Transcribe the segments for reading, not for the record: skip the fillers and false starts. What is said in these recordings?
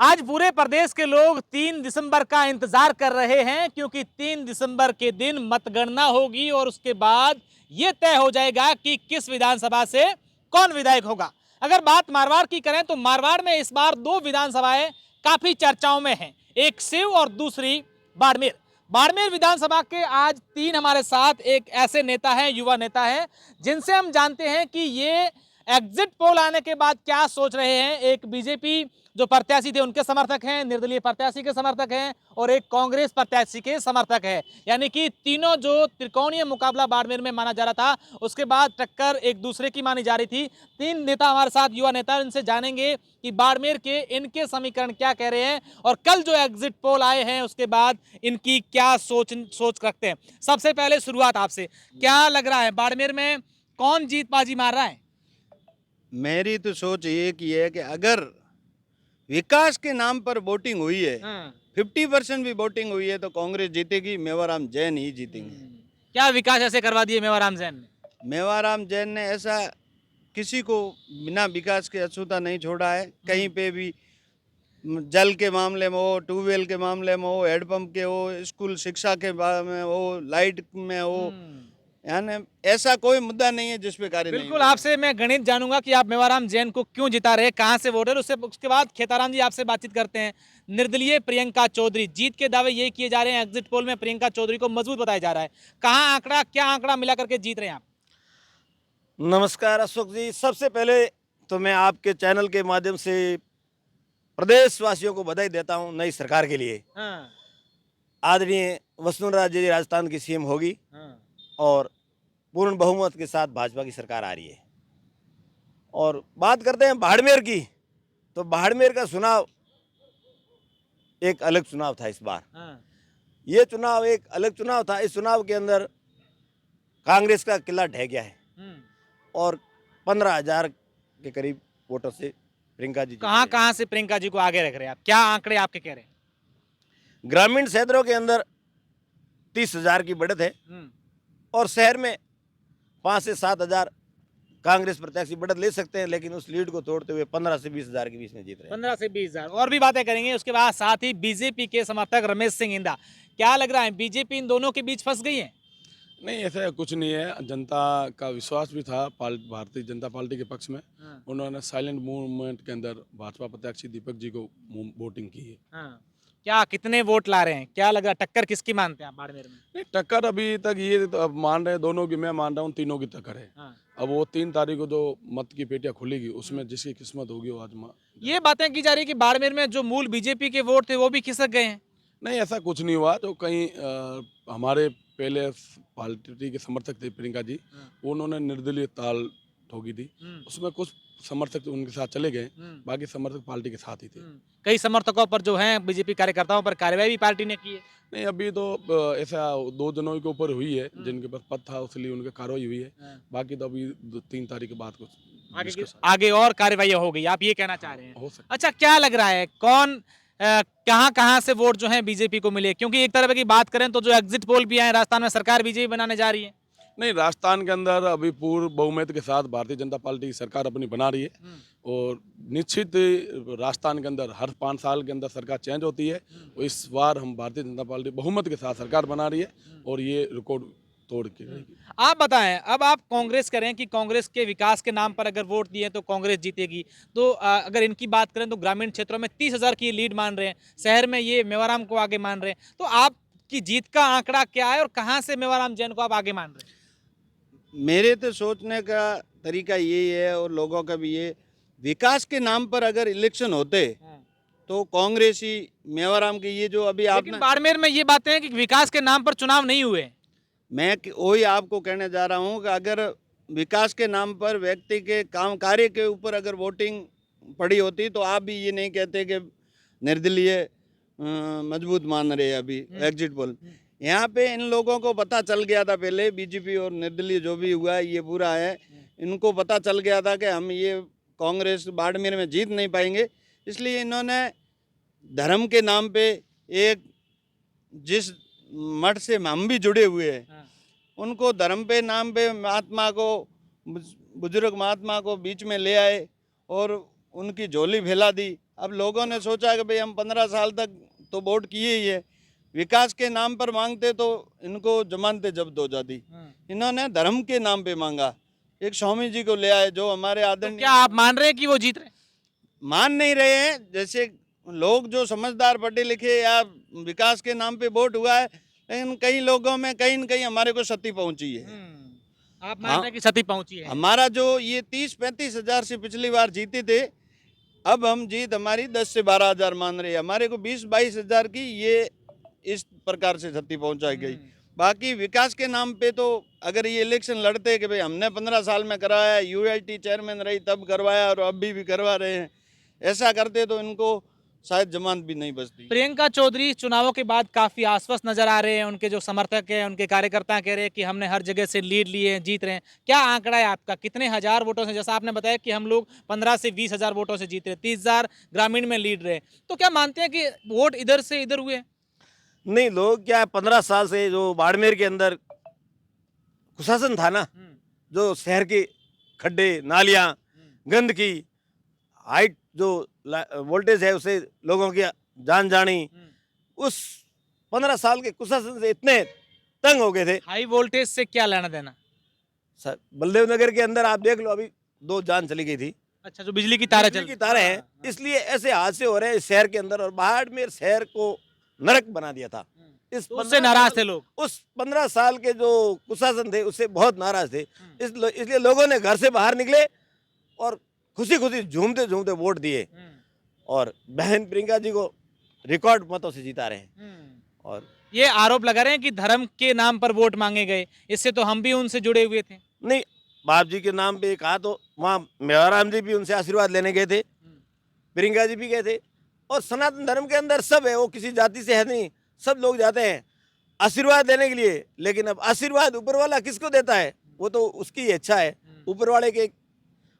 आज पूरे प्रदेश के लोग 3 दिसंबर का इंतजार कर रहे हैं क्योंकि 3 दिसंबर के दिन मतगणना होगी और उसके बाद ये तय हो जाएगा कि किस विधानसभा से कौन विधायक होगा। अगर बात मारवाड़ की करें तो मारवाड़ में इस बार 2 विधानसभाएं काफी चर्चाओं में हैं, एक शिव और दूसरी बाड़मेर। बाड़मेर विधानसभा के आज 3 हमारे साथ एक ऐसे नेता हैं, युवा नेता हैं, जिनसे हम जानते हैं कि ये एग्जिट पोल आने के बाद क्या सोच रहे हैं। एक बीजेपी जो प्रत्याशी थे उनके समर्थक हैं, निर्दलीय प्रत्याशी के समर्थक हैं और एक कांग्रेस प्रत्याशी के समर्थक हैं। यानी कि तीनों जो त्रिकोणीय मुकाबला बाड़मेर में माना जा रहा था, उसके बाद टक्कर एक दूसरे की मानी जा रही थी। 3 नेता हमारे साथ, युवा नेता, इनसे जानेंगे कि बाड़मेर के इनके समीकरण क्या कह रहे हैं और कल जो एग्जिट पोल आए हैं उसके बाद इनकी क्या सोच रखते हैं। सबसे पहले शुरुआत आपसे, क्या लग रहा है बाड़मेर में कौन जीत बाजी मार रहा है? मेरी तो सोच ये की है कि अगर विकास के नाम पर वोटिंग हुई है, 50% भी वोटिंग हुई है तो कांग्रेस जीतेगी, मेवाराम जैन ही जीतेंगे। क्या विकास ऐसे करवा दिए मेवाराम जैन ने? मेवाराम जैन ने ऐसा किसी को बिना विकास के अछूता नहीं छोड़ा है। कहीं पे भी जल के मामले में हो, ट्यूबवेल के मामले में हो, हेडपंप के हो, स्कूल शिक्षा के में हो, लाइट में हो, यानी ऐसा कोई मुद्दा नहीं है जिस पे कार्य नहीं बिल्कुल, हुआ। आपसे मैं गणित जानूंगा कि आप मेवाराम जैन को क्यों जिता रहे, कहां से वोटर, उसके बाद खेताराम जी आपसे बातचीत करते हैं। निर्दलीय प्रियंका चौधरी, जीत के दावे ये किए जा रहे हैं, एग्जिट पोल में प्रियंका चौधरी को मजबूत बताया जा रहा है। कहाँ आंकड़ा, क्या आंकड़ा मिला करके जीत रहे हैं आप? नमस्कार अशोक जी, सबसे पहले तो मैं आपके चैनल के माध्यम से प्रदेशवासियों को बधाई देता हूं नई सरकार के लिए। आदरणीय वसुंधरा जी राजस्थान की सीएम होगी और पूर्ण बहुमत के साथ भाजपा की सरकार आ रही है। और बात करते हैं बाड़मेर की, तो बाड़मेर का चुनाव एक अलग चुनाव था। इस बार ये चुनाव एक अलग चुनाव था। इस चुनाव के अंदर कांग्रेस का किला ढह गया है और 15,000 के करीब वोटों से प्रियंका जी कहाँ कहाँ से प्रियंका जी को आगे रख रहे हैं आप? क्या आंकड़े आपके कह रहे हैं? ग्रामीण क्षेत्रों के अंदर 30,000 की बढ़त है और शहर में 5 से 7,000 कांग्रेस प्रत्याशी बढ़त ले सकते हैं, लेकिन उस लीड को तोड़ते हुए 15 से 20,000 के बीच में जीत रहे हैं। 15 से 20,000 और भी बातें करेंगे। उसके बाद साथ ही बीजेपी के समर्थक रमेश सिंह इंदा, क्या लग रहा है बीजेपी इन दोनों के बीच फंस गई है? नहीं, ऐसा कुछ नहीं है। जनता का विश्वास भी था भारतीय जनता पार्टी के पक्ष में। उन्होंने साइलेंट मूवमेंट के अंदर भाजपा प्रत्याशी दीपक जी को वोटिंग की है। क्या कितने वोट ला रहे हैं, क्या लग रहा है, टक्कर किसकी मानते हैं आप बाड़मेर में? नहीं, टक्कर अभी तक ये तो अब मान रहे हैं दोनों की, मैं मान रहा हूँ तीनों की टक्कर है। अब वो 3 तारीख को जो मत की पेटियां खुलेगी उसमें जिसकी किस्मत होगी वो आज ये बातें की जा रही है कि बाड़मेर में जो मूल बीजेपी के वोट थे वो भी खिसक गए हैं। नहीं, ऐसा कुछ नहीं हुआ। जो कहीं हमारे पहले पार्टी के समर्थक थे प्रियंका जी, उन्होंने निर्दलीय ताल ठोकी थी, उसमें कुछ समर्थक उनके साथ चले गए, बाकी समर्थक पार्टी के साथ ही थे। कई समर्थकों पर जो हैं बीजेपी कार्यकर्ताओं पर कार्रवाई भी पार्टी ने की है। नहीं, अभी तो ऐसा 2 जनों के ऊपर हुई है जिनके पास पद था, उसलिए उनकी कार्रवाई हुई है। बाकी तो अभी 3 तारीख के बाद कुछ आगे और कार्रवाई हो गई, आप ये कहना चाह रहे हैं? हो सकता। अच्छा, क्या लग रहा है कौन कहाँ कहाँ से वोट जो है बीजेपी को मिले? क्योंकि एक तरफ की बात करें तो जो एग्जिट पोल भी आए, राजस्थान में सरकार बीजेपी बनाने जा रही है। नहीं, राजस्थान के अंदर अभी पूर्ण बहुमत के साथ भारतीय जनता पार्टी की सरकार अपनी बना रही है और निश्चित राजस्थान के अंदर हर 5 साल के अंदर सरकार चेंज होती है। और इस बार हम भारतीय जनता पार्टी बहुमत के साथ सरकार बना रही है और ये रिकॉर्ड तोड़ के रहेगी। आप बताएं, अब आप कांग्रेस करें कि कांग्रेस के विकास के नाम पर अगर वोट दिए तो कांग्रेस जीतेगी, तो अगर इनकी बात करें तो ग्रामीण क्षेत्रों में 30,000 की लीड मान रहे हैं, शहर में ये मेवाराम को आगे मान रहे हैं, तो आपकी जीत का आंकड़ा क्या है और कहाँ से मेवाराम जैन को आप आगे मान रहे हैं? मेरे तो सोचने का तरीका यही है और लोगों का भी ये, विकास के नाम पर अगर इलेक्शन होते तो कांग्रेस ही मेवाराम की, ये जो अभी लेकिन आपने, बाड़मेर में ये बातें हैं कि विकास के नाम पर चुनाव नहीं हुए। मैं वही आपको कहने जा रहा हूँ कि अगर विकास के नाम पर व्यक्ति के काम कार्य के ऊपर अगर वोटिंग पड़ी होती तो आप भी ये नहीं कहते कि निर्दलीय मजबूत मान रहे हैं अभी एग्जिट पोल। यहाँ पे इन लोगों को पता चल गया था पहले, बीजेपी और निर्दलीय जो भी हुआ है ये पूरा है, इनको पता चल गया था कि हम ये कांग्रेस बाड़मेर में जीत नहीं पाएंगे, इसलिए इन्होंने धर्म के नाम पे, एक जिस मठ से हम भी जुड़े हुए हैं, उनको धर्म पे नाम पे महात्मा को, बुजुर्ग महात्मा को बीच में ले आए और उनकी झोली फैला दी। अब लोगों ने सोचा कि भाई हम 15 साल तक तो वोट किए ही है, विकास के नाम पर मांगते तो इनको जमानतें जब्त हो जाती। इन्होंने धर्म के नाम पे मांगा, एक स्वामी जी को ले आए जो हमारे तो आदरणीय क्या आप मान रहे हैं कि वो जीत रहे हैं? मान नहीं रहे हैं। जैसे लोग जो समझदार पढ़े लिखे या विकास के नाम पे वोट हुआ है, लेकिन कई लोगों में कहीं न कहीं हमारे को क्षति पहुंची है। आप मान रहे हैं कि क्षति पहुंची है? हमारा जो ये 30-35 हजार से पिछली बार जीते थे, अब हम जीत हमारी 10 से 12 हजार मान रहे हैं। हमारे को 20-22 हजार की ये इस प्रकार से क्षति पहुंचाई गई। बाकी विकास के नाम पे तो अगर ये इलेक्शन लड़ते कि भाई हमने 15 साल में कराया, यूआईटी चेयरमैन रही तब करवाया और अभी भी करवा रहे हैं, ऐसा करते तो इनको शायद जमानत भी नहीं बचती। प्रियंका चौधरी चुनावों के बाद काफी आश्वस्त नजर आ रहे हैं। उनके जो समर्थक हैं, उनके कार्यकर्ता कह रहे हैं कि हमने हर जगह से लीड लिए हैं, जीत रहे हैं। क्या आंकड़ा है आपका, कितने हजार वोटों से? जैसा आपने बताया कि हम लोग 15 से 20 हजार वोटों से जीत रहे, 30 हजार ग्रामीण में लीड रहे, तो क्या मानते हैं कि वोट इधर से इधर हुए? नहीं, लोग क्या 15 साल से जो बाड़मेर के अंदर कुशासन था ना, जो शहर के खड्डे नालियां गंदगी हाइट जो वोल्टेज है उसे लोगों की जान जानी, उस 15 साल के कुशासन से इतने तंग हो गए थे। हाई वोल्टेज से क्या लेना देना? सर, बलदेव नगर के अंदर आप देख लो, अभी 2 जान चली गई थी। अच्छा, जो बिजली की तारें चल बिजली की तारें हैं, इसलिए ऐसे हादसे हो रहे हैं इस शहर के अंदर। और बाड़मेर शहर को नरक बना दिया था। इस तो उससे नाराज थे लोग। उस 15 साल के जो कुशासन थे उससे बहुत नाराज थे। इसलिए लोगों ने घर से बाहर निकले और खुशी खुशी झूमते झूमते वोट दिए और बहन प्रियंका जी को रिकॉर्ड मतों से जिता रहे हैं। और ये आरोप लगा रहे हैं कि धर्म के नाम पर वोट मांगे गए, इससे तो हम भी उनसे जुड़े हुए थे। नहीं, बाप जी के नाम पे कहा तो वहाँ मेवाराम जी भी उनसे आशीर्वाद लेने गए थे, प्रियंका जी भी गए थे। और सनातन धर्म के अंदर सब है, वो किसी जाति से है नहीं, सब लोग जाते हैं आशीर्वाद लेने के लिए। लेकिन अब आशीर्वाद ऊपर वाला किसको देता है, वो तो उसकी इच्छा है। ऊपर वाले के,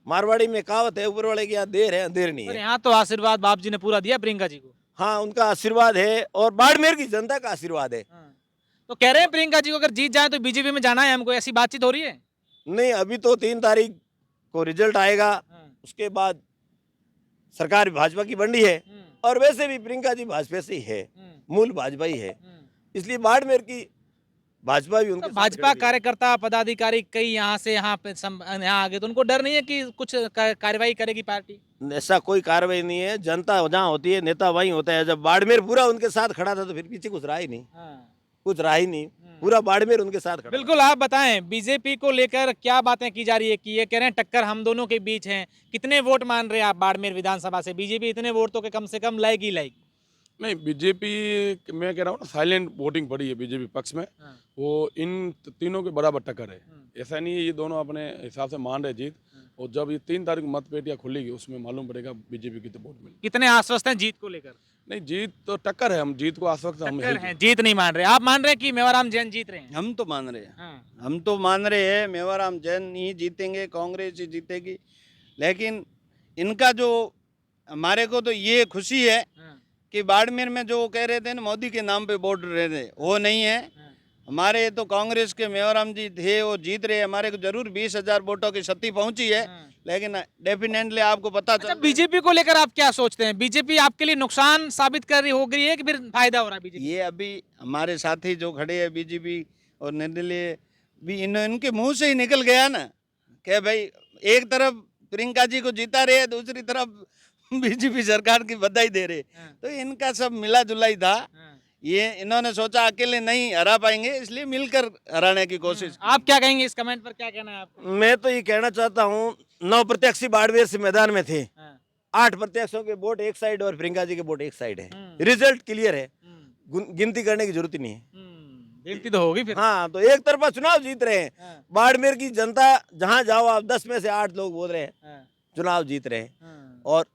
मारवाड़ी में कहावत है, ऊपर वाले के यहाँ देर है अंधेर नहीं पर है। यहाँ तो आशीर्वाद बाप जी ने पूरा दिया प्रियंका जी को। हाँ, उनका आशीर्वाद है और बाड़मेर की जनता का आशीर्वाद है। तो कह रहे हैं प्रियंका जी को अगर जीत जाए तो बीजेपी में जाना है हमको, ऐसी बातचीत हो रही है? नहीं, अभी तो 3 तारीख को रिजल्ट आएगा, उसके बाद सरकार भाजपा की बंडी है। और वैसे भी प्रियंका जी भाजपा से ही है, मूल भाजपा ही है, इसलिए बाड़मेर की भाजपा भी उनके तो साथ भाजपा खड़ी है। कार्यकर्ता पदाधिकारी कई यहाँ से यहाँ पे यहाँ आ गए, तो उनको डर नहीं है कि कुछ कार्रवाई करेगी पार्टी? ऐसा कोई कार्रवाई नहीं है। जनता जहाँ होती है नेता वहीं होता है। जब बाड़मेर पूरा उनके साथ खड़ा था तो फिर पीछे कुछ रहा ही नहीं, कुछ रहा ही नहीं। पूरा बाड़मेर उनके साथ खड़ा। बिल्कुल, आप बताएं बीजेपी को लेकर क्या बातें की जा रही है कि ये कह रहे हैं टक्कर हम दोनों के बीच है। कितने वोट मान रहे हैं आप बाड़मेर विधानसभा से? बीजेपी इतने वोट तो के कम से कम लाएगी लाएगी। नहीं, बीजेपी मैं कह रहा हूँ ना, साइलेंट वोटिंग पड़ी है बीजेपी पक्ष में। वो इन तीनों के बराबर टक्कर है। ऐसा नहीं है, ये दोनों अपने हिसाब से मान रहे जीत। और जब ये 3 तारीख को मतपेटियाँ खुलेगी उसमें मालूम पड़ेगा बीजेपी की तो वोट मिलेगी। कितने आश्वस्त हैं जीत को लेकर? नहीं, जीत तो टक्कर है, हम जीत को आश्वस्त हम टक्कर है, जीत नहीं मान रहे। आप मान रहे हैं कि मेवाराम जैन जीत रहे हैं? हम तो मान रहे हैं, हम तो मान रहे हैं मेवाराम जैन ही जीतेंगे, कांग्रेस ही जीतेगी। लेकिन इनका जो, हमारे को तो ये खुशी है कि बाड़मेर में जो कह रहे थे ना मोदी के नाम पे वोट रहे थे, वो नहीं है। हमारे तो कांग्रेस के मेवाराम जी थे, वो जीत रहे। हमारे को जरूर 20,000 वोटों की क्षति पहुंची है, लेकिन डेफिनेटली आपको पता अच्छा, चल। बीजेपी को लेकर आप क्या सोचते हैं? बीजेपी आपके लिए नुकसान साबित कर रही हो गई है कि फिर फायदा हो रहा है बीजेपी? ये अभी हमारे साथी जो खड़े हैं बीजेपी और निर्दलीय भी, इनके मुंह से ही निकल गया ना कि भाई एक तरफ प्रियंका जी को जीता रहे, दूसरी तरफ बीजेपी सरकार की बधाई दे रहे। तो इनका सब मिला जुला ही था। ये इन्होंने सोचा अकेले नहीं हरा पाएंगे, इसलिए मिलकर हराने की कोशिश। आप क्या कहेंगे इस कमेंट पर? क्या कहना है आपको? मैं तो ये कहना चाहता हूँ, 9 प्रत्याशी बाड़मेर से मैदान में थे। 8 प्रत्याशियों के वोट एक साइड और प्रियंका जी के वोट एक साइड है। रिजल्ट क्लियर है, गिनती करने की जरूरत ही नहीं है। गिनती तो होगी फिर। हाँ, तो एक तरफा चुनाव जीत रहे हैं। बाड़मेर की जनता जहाँ जाओ आप 10 में से 8 लोग बोल रहे हैं चुनाव जीत रहे हैं। और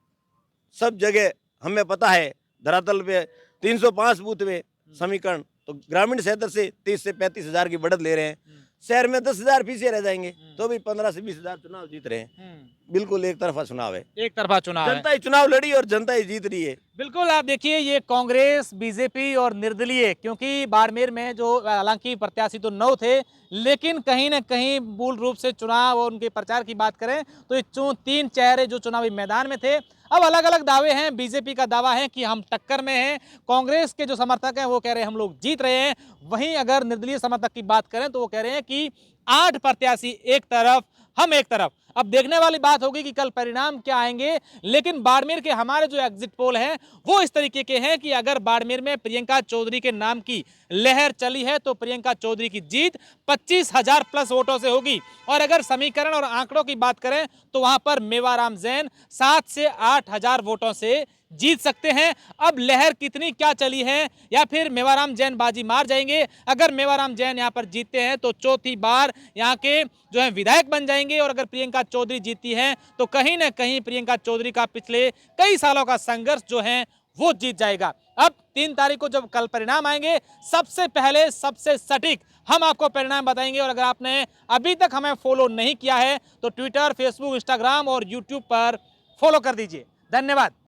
सब जगह हमें पता है, धरातल पे 305 बूथ में समीकरण, तो ग्रामीण क्षेत्र से 30 से 35 हजार की बढ़त ले रहे हैं। शहर में 10,000 पीछे रह जाएंगे तो भी 15 से 20 हजार चुनाव जीत रहे हैं। बिल्कुल एक तरफा चुनाव है, एक तरफा चुनाव है। जनता ही चुनाव लड़ी और जनता ही जीत रही है। बिल्कुल, आप देखिए ये कांग्रेस, बीजेपी और निर्दलीय, क्योंकि बाड़मेर में जो हालांकि प्रत्याशी तो 9 थे, लेकिन कहीं ना कहीं मूल रूप से चुनाव और उनके प्रचार की बात करें तो ये 3 चेहरे जो चुनावी मैदान में थे, अब अलग अलग दावे हैं। बीजेपी का दावा है कि हम टक्कर में हैं, कांग्रेस के जो समर्थक हैं वो कह रहे हैं हम लोग जीत रहे हैं। वहीं अगर निर्दलीय समर्थक की बात करें तो वो कह रहे हैं कि 8 प्रत्याशी एक तरफ, हम एक तरफ। अब देखने वाली बात होगी कि कल परिणाम क्या आएंगे। लेकिन बाड़मेर के हमारे जो एग्जिट पोल हैं वो इस तरीके के हैं कि अगर बाड़मेर में प्रियंका चौधरी के नाम की लहर चली है तो प्रियंका चौधरी की जीत 25,000 प्लस वोटों से होगी। और अगर समीकरण और आंकड़ों की बात करें तो वहां पर मेवाराम जैन 7 से 8,000 वोटों से जीत सकते हैं। अब लहर कितनी क्या चली है या फिर मेवाराम जैन बाजी मार जाएंगे। अगर मेवाराम जैन यहां पर जीतते हैं तो चौथी बार यहां के जो है विधायक बन जाएंगे। और अगर प्रियंका चौधरी जीतती हैं तो कहीं ना कहीं प्रियंका चौधरी का पिछले कई सालों का संघर्ष जो है वो जीत जाएगा। अब 3 तारीख को जब कल परिणाम आएंगे सबसे पहले सबसे सटीक हम आपको परिणाम बताएंगे। और अगर आपने अभी तक हमें फॉलो नहीं किया है तो ट्विटर, फेसबुक, इंस्टाग्राम और यूट्यूब पर फॉलो कर दीजिए। धन्यवाद।